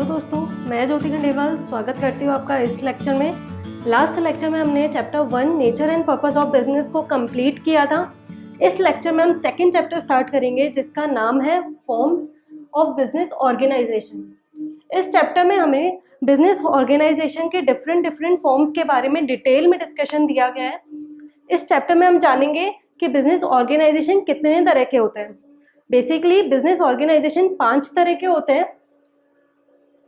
Hello दोस्तों, मैं ज्योति खंडेलवाल स्वागत करती हूँ आपका इस लेक्चर में। लास्ट लेक्चर में हमने chapter 1 nature and purpose of business को कंप्लीट किया था। इस लेक्चर में हम सेकंड चैप्टर स्टार्ट करेंगे जिसका नाम है फॉर्म्स ऑफ बिजनेस ऑर्गेनाइजेशन। इस चैप्टर में हमें बिजनेस ऑर्गेनाइजेशन के डिफरेंट फॉर्म्स के बारे में डिटेल में डिस्कशन दिया गया है। इस चैप्टर में हम जानेंगे कि बिजनेस ऑर्गेनाइजेशन कितने तरह के होते हैं। बेसिकली बिजनेस ऑर्गेनाइजेशन 5 तरह के होते हैं।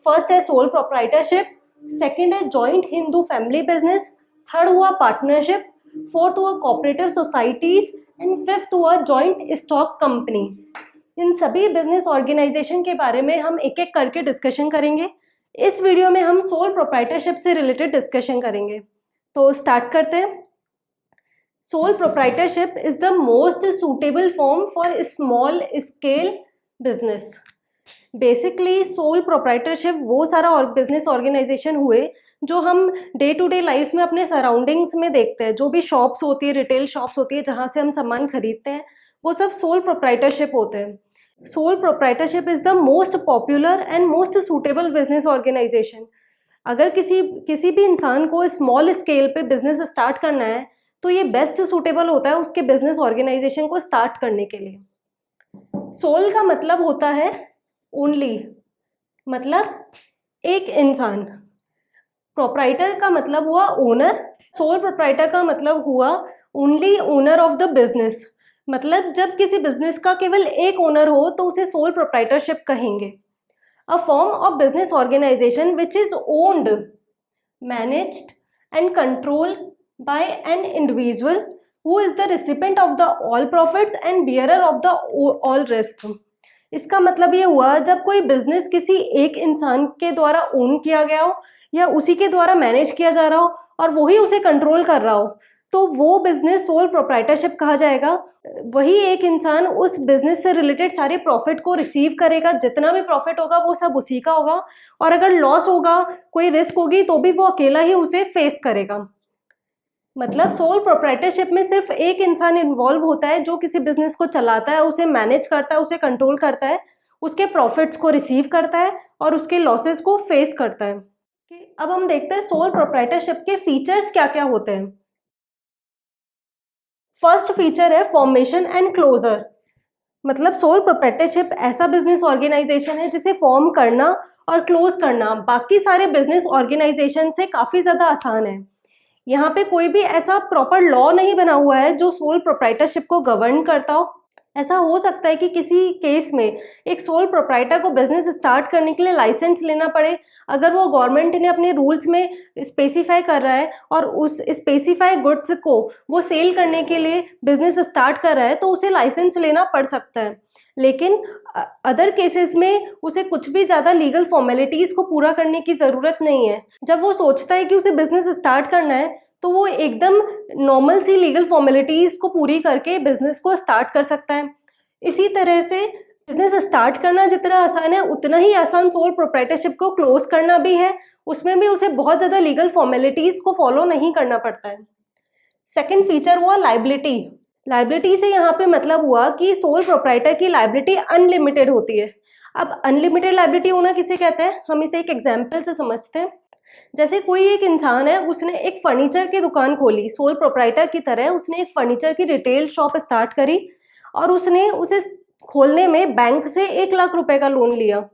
फर्स्ट है सोल प्रोप्राइटरशिप, सेकंड है joint Hindu family business, third हुआ पार्टनरशिप, फोर्थ हुआ कोऑपरेटिव सोसाइटीज एंड फिफ्थ हुआ जॉइंट स्टॉक कंपनी। इन सभी बिजनेस ऑर्गेनाइजेशन के बारे में हम एक एक करके डिस्कशन करेंगे। इस वीडियो में हम सोल प्रोप्राइटरशिप से रिलेटेड डिस्कशन करेंगे। तो स्टार्ट करते हैं। Sole proprietorship is the most suitable form for small scale business. Basically sole proprietorship वो सारा बिजनेस ऑर्गेनाइजेशन हुए जो हम डे टू डे लाइफ में अपने सराउंडिंग्स में देखते हैं। जो भी शॉप्स होती है, रिटेल शॉप्स होती है जहाँ से हम सामान खरीदते हैं, वो सब सोल प्रोप्राइटरशिप होते हैं। Sole proprietorship is the most popular and most suitable business organisation. अगर किसी भी इंसान को स्मॉल स्केल पे बिजनेस स्टार्ट करना है तो ये बेस्ट सूटेबल होता है उसके बिजनेस ऑर्गेनाइजेशन को स्टार्ट करने के लिए। सोल का मतलब होता है ओनली, मतलब एक इंसान। प्रोप्राइटर का मतलब हुआ ओनर। सोल प्रोप्राइटर का मतलब हुआ only owner of the business. मतलब जब किसी बिजनेस का केवल एक ओनर हो तो उसे सोल प्रोप्राइटरशिप कहेंगे। A form of business organisation which is owned, managed and control by an individual who is the recipient of the all profits and bearer of the all risk. इसका मतलब ये हुआ जब कोई बिजनेस किसी एक इंसान के द्वारा ओन किया गया हो या उसी के द्वारा मैनेज किया जा रहा हो और वही उसे कंट्रोल कर रहा हो तो वो बिजनेस सोल प्रोप्राइटरशिप कहा जाएगा। वही एक इंसान उस बिजनेस से रिलेटेड सारे प्रॉफिट को रिसीव करेगा। जितना भी प्रॉफिट होगा वो सब उसी का होगा और अगर लॉस होगा, कोई रिस्क होगी तो भी वो अकेला ही उसे फेस करेगा। मतलब सोल प्रोप्राइटरशिप में सिर्फ एक इंसान इन्वॉल्व होता है जो किसी बिजनेस को चलाता है, उसे मैनेज करता है, उसे कंट्रोल करता है, उसके प्रॉफिट्स को रिसीव करता है और उसके लॉसेस को फेस करता है। अब हम देखते हैं सोल प्रोप्राइटरशिप के फीचर्स क्या क्या होते हैं। फर्स्ट फीचर है फॉर्मेशन एंड क्लोजर। मतलब सोल प्रोप्राइटरशिप ऐसा बिजनेस ऑर्गेनाइजेशन है जिसे फॉर्म करना और क्लोज करना बाकी सारे बिजनेस ऑर्गेनाइजेशन से काफ़ी ज़्यादा आसान है। यहाँ पे कोई भी ऐसा प्रॉपर लॉ नहीं बना हुआ है जो सोल प्रोप्राइटरशिप को गवर्न करता हो। ऐसा हो सकता है कि किसी केस में एक सोल प्रोप्राइटर को बिजनेस स्टार्ट करने के लिए लाइसेंस लेना पड़े। अगर वो गवर्नमेंट ने अपने रूल्स में स्पेसिफाई कर रहा है और उस स्पेसिफाई गुड्स को वो सेल करने के लिए बिजनेस स्टार्ट कर रहा है तो उसे लाइसेंस लेना पड़ सकता है। लेकिन अदर केसेस में उसे कुछ भी ज़्यादा लीगल फॉर्मेलिटीज़ को पूरा करने की ज़रूरत नहीं है। जब वो सोचता है कि उसे बिजनेस स्टार्ट करना है तो वो एकदम नॉर्मल सी लीगल फॉर्मेलिटीज़ को पूरी करके बिजनेस को स्टार्ट कर सकता है। इसी तरह से बिजनेस स्टार्ट करना जितना आसान है उतना ही आसान सोल प्रोप्राइटरशिप को क्लोज करना भी है। उसमें भी उसे बहुत ज़्यादा लीगल फॉर्मेलिटीज़ को फॉलो नहीं करना पड़ता है। सेकेंड फीचर हुआ लाइबिलिटी। लाइबिलिटी से यहाँ पे मतलब हुआ कि सोल प्रोप्राइटर की लाइबिलिटी अनलिमिटेड होती है। अब अनलिमिटेड लाइबिलिटी होना किसे कहते हैं, हम इसे एक एग्जाम्पल से समझते हैं। जैसे कोई एक इंसान है, उसने एक फर्नीचर की दुकान खोली। सोल प्रोप्राइटर की तरह उसने एक फर्नीचर की रिटेल शॉप स्टार्ट करी और उसने उसे खोलने में बैंक से 1 लाख रुपए का लोन लिया।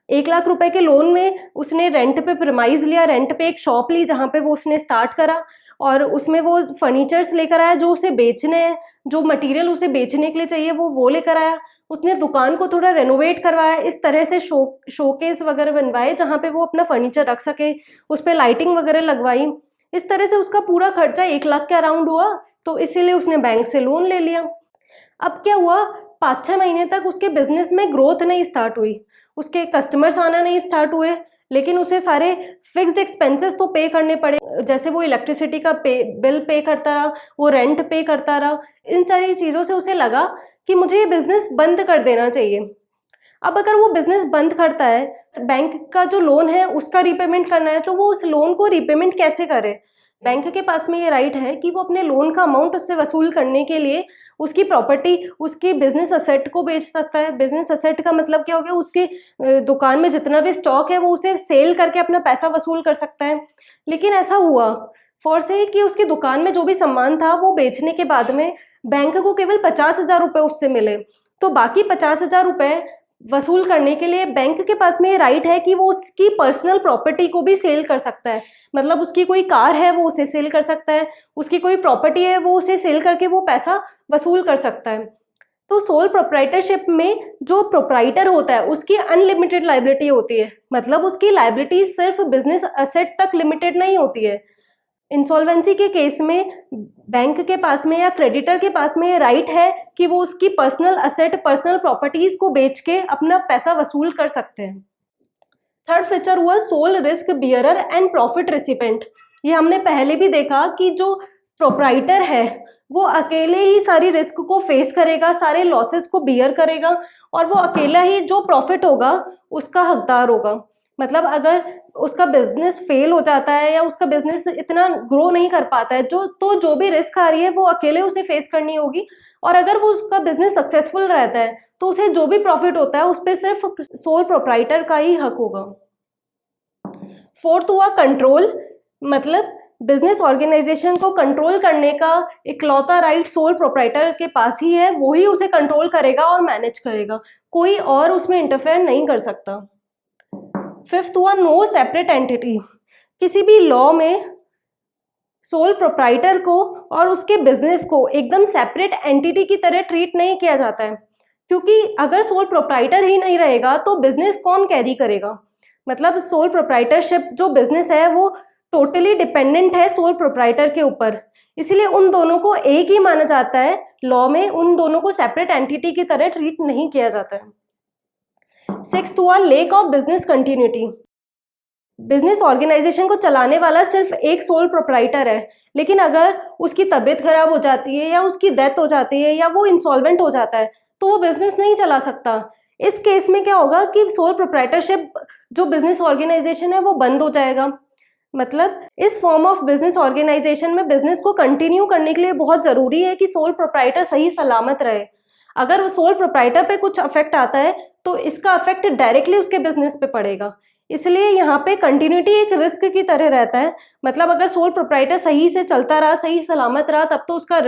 1 लाख रुपए के लोन में उसने रेंट पे प्रीमाइज लिया, रेंट पे एक शॉप ली जहाँ पे वो उसने स्टार्ट करा और उसमें वो फर्नीचर्स लेकर आया जो उसे बेचने हैं, जो मटेरियल उसे बेचने के लिए चाहिए वो लेकर आया। उसने दुकान को थोड़ा रेनोवेट करवाया, इस तरह से शोकेस वगैरह बनवाए जहाँ पे वो अपना फर्नीचर रख सके, उस पर लाइटिंग वगैरह लगवाई। इस तरह से उसका पूरा खर्चा 1 लाख के अराउंड हुआ, तो इसीलिए उसने बैंक से लोन ले लिया। अब क्या हुआ, 5-6 महीने तक उसके बिजनेस में ग्रोथ नहीं स्टार्ट हुई, उसके कस्टमर्स आना नहीं स्टार्ट हुए, लेकिन उसे सारे फिक्स्ड एक्सपेंसेस तो पे करने पड़े। जैसे वो इलेक्ट्रिसिटी का बिल पे करता रहा, वो रेंट पे करता रहा। इन सारी चीज़ों से उसे लगा कि मुझे ये बिज़नेस बंद कर देना चाहिए। अब अगर वो बिज़नेस बंद करता है, बैंक का जो लोन है उसका रीपेमेंट करना है, तो वो उस लोन को रीपेमेंट कैसे करे। बैंक के पास में ये राइट है कि वो अपने लोन का अमाउंट उससे वसूल करने के लिए उसकी प्रॉपर्टी, उसकी बिजनेस असेट को बेच सकता है। बिजनेस असेट का मतलब क्या हो गया, उसकी दुकान में जितना भी स्टॉक है वो उसे सेल करके अपना पैसा वसूल कर सकता है। लेकिन ऐसा हुआ फॉर से कि उसकी दुकान में जो भी सामान था वो बेचने के बाद में बैंक को केवल 50,000 रुपये उससे मिले। तो बाकी 50,000 रुपये वसूल करने के लिए बैंक के पास में ये राइट है कि वो उसकी पर्सनल प्रॉपर्टी को भी सेल कर सकता है। मतलब उसकी कोई कार है वो उसे सेल कर सकता है, उसकी कोई प्रॉपर्टी है वो उसे सेल करके वो पैसा वसूल कर सकता है। तो सोल प्रोप्राइटरशिप में जो प्रोप्राइटर होता है उसकी अनलिमिटेड लाइबिलिटी होती है। मतलब उसकी लाइबिलिटी सिर्फ बिजनेस असेट तक लिमिटेड नहीं होती है। इंसॉल्वेंसी के केस में बैंक के पास में या क्रेडिटर के पास में ये राइट है कि वो उसकी पर्सनल असेट, पर्सनल प्रॉपर्टीज को बेच के अपना पैसा वसूल कर सकते हैं। थर्ड फीचर हुआ sole risk bearer and profit recipient. ये हमने पहले भी देखा कि जो प्रोप्राइटर है वो अकेले ही सारी रिस्क को फेस करेगा, सारे लॉसेस को बियर करेगा और वो अकेला ही जो प्रॉफिट होगा उसका हकदार होगा। मतलब अगर उसका बिजनेस फेल हो जाता है या उसका बिजनेस इतना ग्रो नहीं कर पाता है जो भी रिस्क आ रही है वो अकेले उसे फेस करनी होगी। और अगर वो उसका बिजनेस सक्सेसफुल रहता है तो उसे जो भी प्रॉफिट होता है उस पर सिर्फ सोल प्रोप्राइटर का ही हक होगा। फोर्थ हुआ कंट्रोल। मतलब बिजनेस ऑर्गेनाइजेशन को कंट्रोल करने का इकलौता राइट सोल प्रोप्राइटर के पास ही है, वो ही उसे कंट्रोल करेगा और मैनेज करेगा, कोई और उसमें इंटरफेयर नहीं कर सकता। फिफ्थ हुआ नो सेपरेट एंटिटी। किसी भी लॉ में सोल प्रोप्राइटर को और उसके बिजनेस को एकदम सेपरेट एंटिटी की तरह ट्रीट नहीं किया जाता है, क्योंकि अगर सोल प्रोप्राइटर ही नहीं रहेगा तो बिजनेस कौन कैरी करेगा। मतलब सोल प्रोप्राइटरशिप जो बिजनेस है वो टोटली डिपेंडेंट है सोल प्रोप्राइटर के ऊपर, इसलिए उन दोनों को एक ही माना जाता है। लॉ में उन दोनों को सेपरेट एंटिटी की तरह ट्रीट नहीं किया जाता है। सिक्स्थ हुआ lack of business continuity. Business organisation को चलाने वाला सिर्फ एक सोल प्रोप्राइटर है, लेकिन अगर उसकी तबीयत खराब हो जाती है या उसकी डेथ हो जाती है या वो इंसॉल्वेंट हो जाता है तो वो बिजनेस नहीं चला सकता। इस केस में क्या होगा कि सोल प्रोप्राइटरशिप जो बिजनेस ऑर्गेनाइजेशन है वो बंद हो जाएगा। मतलब इस फॉर्म ऑफ बिजनेस ऑर्गेनाइजेशन में बिजनेस को कंटिन्यू करने के लिए बहुत जरूरी है कि सोल प्रोप्राइटर सही सलामत रहे। अगर वो सोल प्रोप्राइटर पे कुछ अफेक्ट आता है तो इसका अफेक्ट डायरेक्टली उसके बिजनेस पे पड़ेगा, इसलिए यहाँ पे कंटिन्यूटी एक रिस्क की तरह रहता है। मतलब अगर सोल प्रोप्राइटर सही से चलता रहा, सही सलामत रहा, तब तो उसका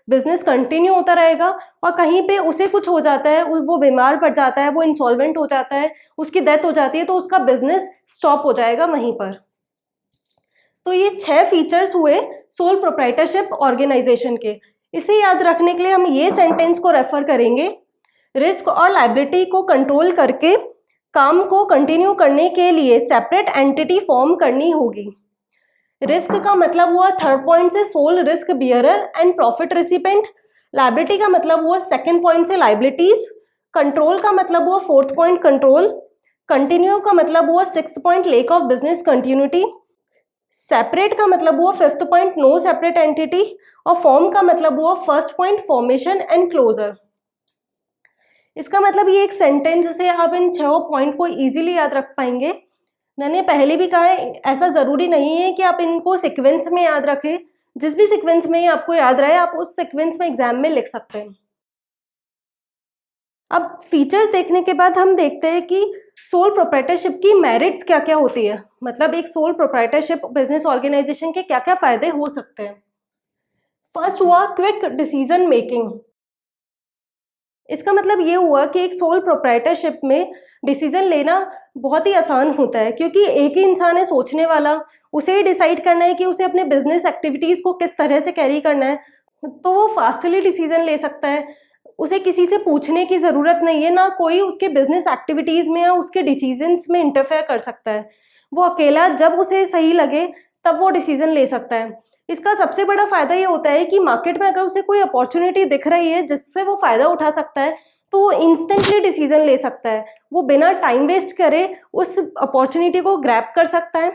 बिजनेस कंटिन्यू होता रहेगा। और कहीं पे उसे कुछ हो जाता है, वो बीमार पड़ जाता है, वो इंसॉल्वेंट हो जाता है, उसकी डेथ हो जाती है, तो उसका बिजनेस स्टॉप हो जाएगा वहीं पर। तो ये 6 फीचर्स हुए सोल प्रोप्राइटरशिप ऑर्गेनाइजेशन के। इसे याद रखने के लिए हम ये सेंटेंस को रेफर करेंगे, रिस्क और लायबिलिटी को कंट्रोल करके काम को कंटिन्यू करने के लिए सेपरेट एंटिटी फॉर्म करनी होगी। रिस्क का मतलब हुआ थर्ड पॉइंट से sole risk bearer and profit recipient. Liability का मतलब हुआ सेकंड पॉइंट से लायबिलिटीज। कंट्रोल का मतलब हुआ फोर्थ पॉइंट कंट्रोल। कंटिन्यू का मतलब हुआ sixth point lack of business continuity. Separate का मतलब हुआ fifth point no separate entity. और फॉर्म का मतलब हुआ first point formation and closure. इसका मतलब ये एक सेंटेंस से आप इन 6 पॉइंट को इजीली याद रख पाएंगे। मैंने पहले भी कहा है ऐसा ज़रूरी नहीं है कि आप इनको सीक्वेंस में याद रखें, जिस भी सीक्वेंस में आपको याद रहे आप उस सीक्वेंस में एग्जाम में लिख सकते हैं। अब फीचर्स देखने के बाद हम देखते हैं कि सोल प्रोप्राइटरशिप की मेरिट्स क्या क्या होती है। मतलब एक सोल प्रोप्राइटरशिप बिजनेस ऑर्गेनाइजेशन के क्या क्या फायदे हो सकते हैं। फर्स्ट हुआ क्विक डिसीजन मेकिंग। इसका मतलब ये हुआ कि एक सोल प्रोप्राइटरशिप में डिसीजन लेना बहुत ही आसान होता है, क्योंकि एक ही इंसान है सोचने वाला, उसे ही डिसाइड करना है कि उसे अपने बिजनेस एक्टिविटीज़ को किस तरह से कैरी करना है, तो वो फास्टली डिसीजन ले सकता है। उसे किसी से पूछने की ज़रूरत नहीं है, ना कोई उसके बिजनेस एक्टिविटीज़ में या उसके डिसीजंस में इंटरफेयर कर सकता है। वो अकेला जब उसे सही लगे तब वो डिसीजन ले सकता है। इसका सबसे बड़ा फायदा ये होता है कि मार्केट में अगर उसे कोई अपॉर्चुनिटी दिख रही है जिससे वो फायदा उठा सकता है तो वो इंस्टेंटली डिसीजन ले सकता है, वो बिना टाइम वेस्ट करे उस अपॉर्चुनिटी को ग्रैब कर सकता है।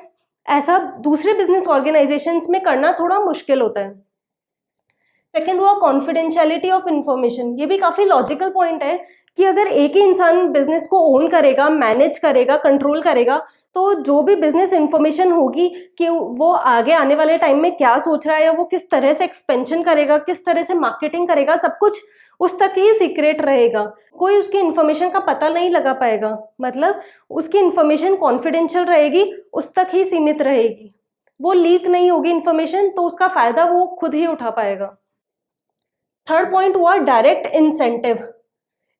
ऐसा दूसरे बिजनेस ऑर्गेनाइजेशंस में करना थोड़ा मुश्किल होता है। सेकेंड हुआ कॉन्फिडेंशियलिटी ऑफ इंफॉर्मेशन। ये भी काफ़ी लॉजिकल पॉइंट है कि अगर एक ही इंसान बिजनेस को ओन करेगा, मैनेज करेगा, कंट्रोल करेगा, तो जो भी बिजनेस इंफॉर्मेशन होगी कि वो आगे आने वाले टाइम में क्या सोच रहा है या वो किस तरह से एक्सपेंशन करेगा, किस तरह से मार्केटिंग करेगा, सब कुछ उस तक ही सीक्रेट रहेगा। कोई उसकी इन्फॉर्मेशन का पता नहीं लगा पाएगा, मतलब उसकी इन्फॉर्मेशन कॉन्फिडेंशियल रहेगी, उस तक ही सीमित रहेगी, वो लीक नहीं होगी इन्फॉर्मेशन, तो उसका फायदा वो खुद ही उठा पाएगा। थर्ड पॉइंट हुआ डायरेक्ट इंसेंटिव।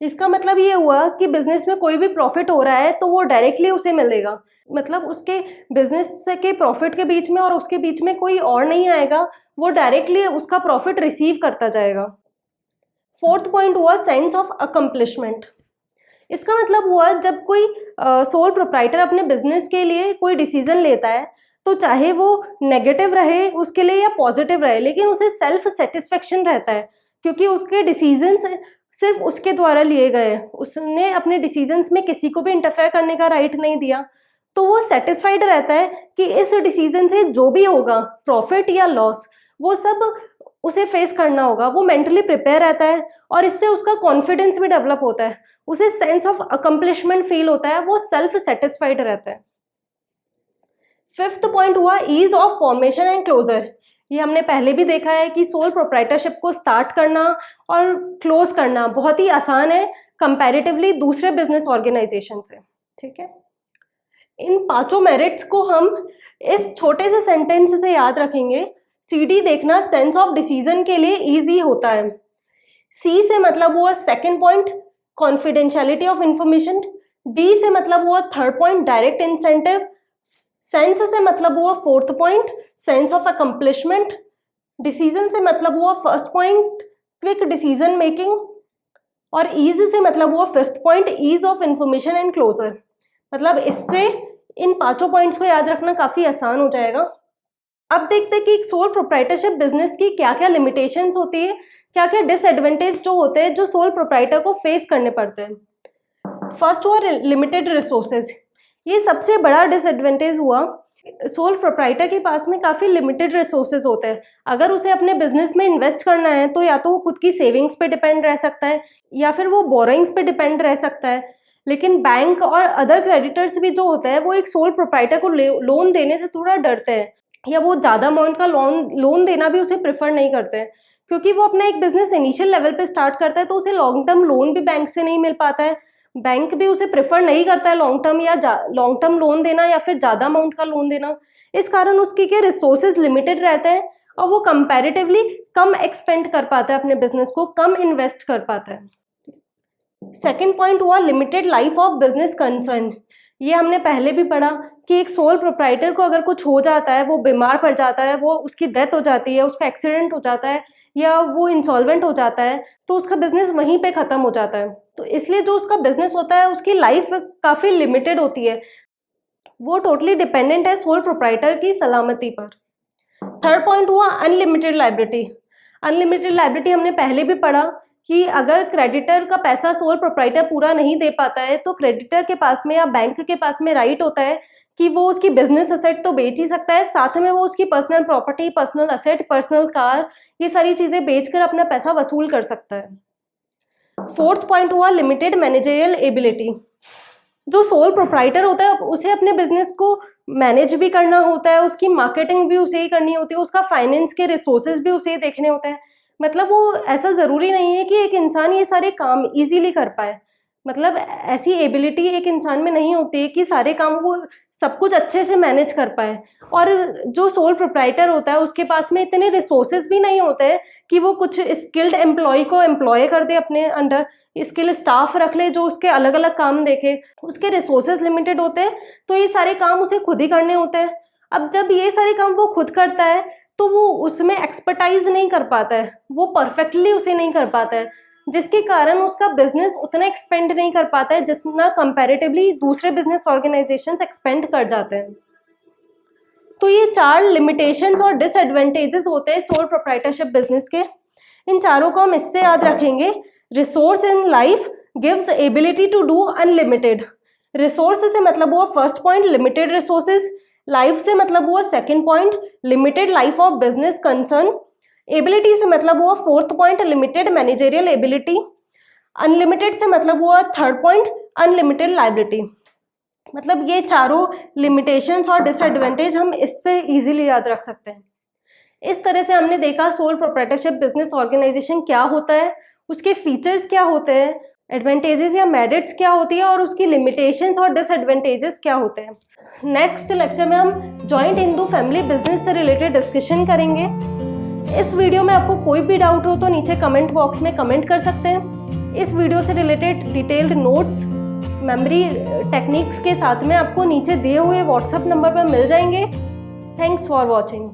इसका मतलब ये हुआ कि बिजनेस में कोई भी प्रॉफिट हो रहा है तो वो डायरेक्टली उसे मिलेगा, मतलब उसके बिजनेस के प्रॉफिट के बीच में और उसके बीच में कोई और नहीं आएगा, वो डायरेक्टली उसका प्रॉफिट रिसीव करता जाएगा। फोर्थ पॉइंट हुआ सेंस ऑफ अकम्प्लिशमेंट। इसका मतलब हुआ जब कोई सोल प्रोप्राइटर अपने बिजनेस के लिए कोई डिसीजन लेता है तो चाहे वो नेगेटिव रहे उसके लिए या पॉजिटिव रहे, लेकिन उसे सेल्फ सेटिस्फेक्शन रहता है क्योंकि उसके डिसीजंस सिर्फ उसके द्वारा लिए गए, उसने अपने डिसीजंस में किसी को भी इंटरफेयर करने का राइट नहीं दिया, तो वो सेटिस्फाइड रहता है कि इस डिसीजन से जो भी होगा प्रॉफिट या लॉस वो सब उसे फेस करना होगा, वो मेंटली प्रिपेयर रहता है और इससे उसका कॉन्फिडेंस भी डेवलप होता है, उसे सेंस ऑफ अकम्प्लिशमेंट फील होता है, वो सेल्फ सेटिस्फाइड रहता है। फिफ्थ पॉइंट हुआ ease of formation and closure. ये हमने पहले भी देखा है कि सोल प्रोप्राइटरशिप को स्टार्ट करना और क्लोज करना बहुत ही आसान है कंपैरेटिवली दूसरे बिजनेस ऑर्गेनाइजेशन से, ठीक है। इन पांचों मेरिट्स को हम इस छोटे से सेंटेंस से याद रखेंगे। CD देखना सेंस ऑफ डिसीजन के लिए इजी होता है। C से मतलब हुआ second point confidentiality of information, D से मतलब हुआ third point direct incentive, sense से मतलब हुआ fourth point sense of accomplishment, decision से मतलब हुआ first point quick decision making, और ईज से मतलब हुआ fifth point ease of information and closure. मतलब इससे इन पांचों पॉइंट्स को याद रखना काफी आसान हो जाएगा। अब देखते हैं कि एक सोल प्रोप्राइटरशिप बिजनेस की क्या क्या लिमिटेशंस होती है, क्या क्या डिसएडवांटेज जो होते हैं जो सोल प्रोप्राइटर को फेस करने पड़ते हैं। फर्स्ट हुआ लिमिटेड रिसोर्सेज। ये सबसे बड़ा डिसएडवांटेज हुआ, सोल प्रोप्राइटर के पास में काफ़ी लिमिटेड रिसोर्सेज होते हैं। अगर उसे अपने बिजनेस में इन्वेस्ट करना है तो या तो वो खुद की सेविंग्स पे डिपेंड रह सकता है या फिर वो बोरोइंग्स पे डिपेंड रह सकता है। लेकिन बैंक और अदर क्रेडिटर्स भी जो होते हैं वो एक सोल प्रोप्राइटर को लोन देने से थोड़ा डरते हैं, या वो ज़्यादा अमाउंट का लोन देना भी उसे प्रेफर नहीं करते हैं, क्योंकि वो अपना एक बिजनेस इनिशियल लेवल पे स्टार्ट करता है तो उसे लॉन्ग टर्म लोन भी बैंक से नहीं मिल पाता है, बैंक भी उसे प्रेफर नहीं करता है लॉन्ग टर्म लोन देना या फिर ज़्यादा अमाउंट का लोन देना। इस कारण उसके के रिसोर्सेज लिमिटेड रहते हैं और वो कंपैरेटिवली कम एक्सपेंड कर पाता है, अपने बिजनेस को कम इन्वेस्ट कर पाता है। सेकेंड पॉइंट हुआ limited life of business concern. ये हमने पहले भी पढ़ा कि एक सोल प्रोप्राइटर को अगर कुछ हो जाता है, वो बीमार पड़ जाता है, वो उसकी डेथ हो जाती है, उसका एक्सीडेंट हो जाता है या वो इंसॉल्वेंट हो जाता है, तो उसका बिजनेस वहीं पे ख़त्म हो जाता है। तो इसलिए जो उसका बिजनेस होता है उसकी लाइफ काफ़ी लिमिटेड होती है, वो टोटली डिपेंडेंट है सोल प्रोप्राइटर की सलामती पर। थर्ड पॉइंट हुआ अनलिमिटेड लायबिलिटी। अनलिमिटेड लायबिलिटी हमने पहले भी पढ़ा कि अगर क्रेडिटर का पैसा सोल प्रोप्राइटर पूरा नहीं दे पाता है तो क्रेडिटर के पास में या बैंक के पास में राइट होता है कि वो उसकी बिजनेस असेट तो बेच ही सकता है, साथ में वो उसकी personal property, personal asset, personal car, ये सारी चीज़ें बेचकर अपना पैसा वसूल कर सकता है। फोर्थ पॉइंट हुआ लिमिटेड मैनेजरियल एबिलिटी। जो सोल प्रोप्राइटर होता है उसे अपने बिजनेस को मैनेज भी करना होता है, उसकी मार्केटिंग भी उसे ही करनी होती है, उसका फाइनेंस के रिसोर्सेज भी उसे ही देखने होते हैं। मतलब वो ऐसा ज़रूरी नहीं है कि एक इंसान ये सारे काम इजीली कर पाए, मतलब ऐसी एबिलिटी एक इंसान में नहीं होती है कि सारे काम वो सब कुछ अच्छे से मैनेज कर पाए। और जो सोल प्रोप्राइटर होता है उसके पास में इतने रिसोर्सेज भी नहीं होते हैं कि वो कुछ स्किल्ड एम्प्लॉय को एम्प्लॉय कर दे अपने अंडर, स्किल स्टाफ रख ले जो उसके अलग अलग काम देखे, उसके रिसोर्सेज लिमिटेड होते हैं, तो ये सारे काम उसे खुद ही करने होते हैं। अब जब ये सारे काम वो खुद करता है तो वो उसमें एक्सपर्टाइज नहीं कर पाता है, वो परफेक्टली उसे नहीं कर पाता है, जिसके कारण उसका बिजनेस उतना एक्सपेंड नहीं कर पाता है जितना कंपैरेटिवली दूसरे बिजनेस ऑर्गेनाइजेशंस एक्सपेंड कर जाते हैं। तो ये 4 लिमिटेशंस और डिसएडवांटेजेस होते हैं सोल प्रोप्राइटरशिप बिजनेस के। इन चारों को हम इससे याद रखेंगे। Resource in life gives ability to do unlimited. Resource से मतलब हुआ first point limited resources, life से मतलब हुआ second point limited life of business concern, ability से मतलब हुआ fourth point limited managerial ability, unlimited से मतलब हुआ थर्ड पॉइंट अनलिमिटेड लायबिलिटी। मतलब ये चारों लिमिटेशंस और डिसएडवांटेज हम इससे इजीली याद रख सकते हैं। इस तरह से हमने देखा सोल प्रोप्राइटरशिप बिजनेस ऑर्गेनाइजेशन क्या होता है, उसके फीचर्स क्या होते हैं, एडवांटेजेस या मेरिट्स क्या होती है और उसकी लिमिटेशंस और डिसएडवांटेजेस क्या होते हैं। नेक्स्ट लेक्चर में हम जॉइंट हिंदू फैमिली बिजनेस से रिलेटेड डिस्कशन करेंगे। इस वीडियो में आपको कोई भी डाउट हो तो नीचे कमेंट बॉक्स में कमेंट कर सकते हैं। इस वीडियो से related detailed notes memory techniques के साथ में आपको नीचे दिए हुए व्हाट्सएप नंबर पर मिल जाएंगे। Thanks for watching.